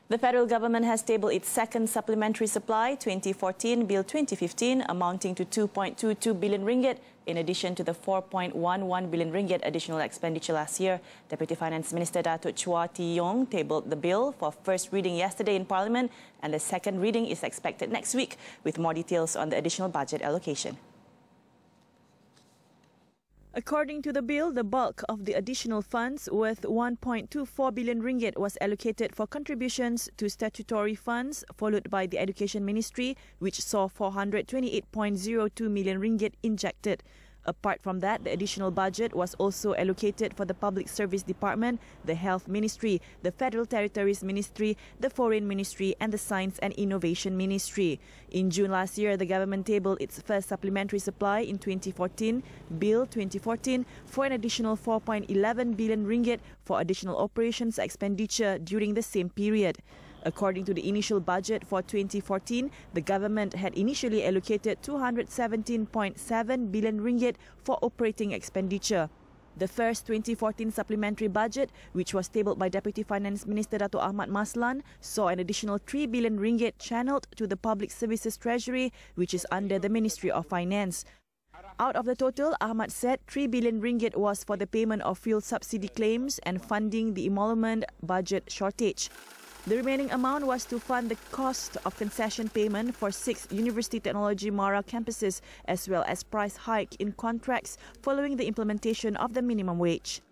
The federal government has tabled its second supplementary supply 2014 Bill 2015 amounting to 2.22 billion ringgit in addition to the 4.11 billion ringgit additional expenditure last year. Deputy Finance Minister Datuk Chua Tee Yong tabled the bill for first reading yesterday in Parliament, and the second reading is expected next week with more details on the additional budget allocation. According to the bill, the bulk of the additional funds worth 1.24 billion ringgit was allocated for contributions to statutory funds, followed by the Education Ministry, which saw 428.02 million ringgit injected. Apart from that, the additional budget was also allocated for the Public Service Department, the Health Ministry, the Federal Territories Ministry, the Foreign Ministry and the Science and Innovation Ministry. In June last year, the government tabled its first supplementary supply in 2014, Bill 2014, for an additional 4.11 billion ringgit for additional operations expenditure during the same period. According to the initial budget for 2014, the government had initially allocated 217.7 billion ringgit for operating expenditure. The first 2014 supplementary budget, which was tabled by Deputy Finance Minister Datuk Ahmad Maslan, saw an additional 3 billion ringgit channeled to the Public Services Treasury, which is under the Ministry of Finance. Out of the total, Ahmad said 3 billion ringgit was for the payment of fuel subsidy claims and funding the emolument budget shortage. The remaining amount was to fund the cost of concession payment for 6 University Technology Mara campuses, as well as price hike in contracts following the implementation of the minimum wage.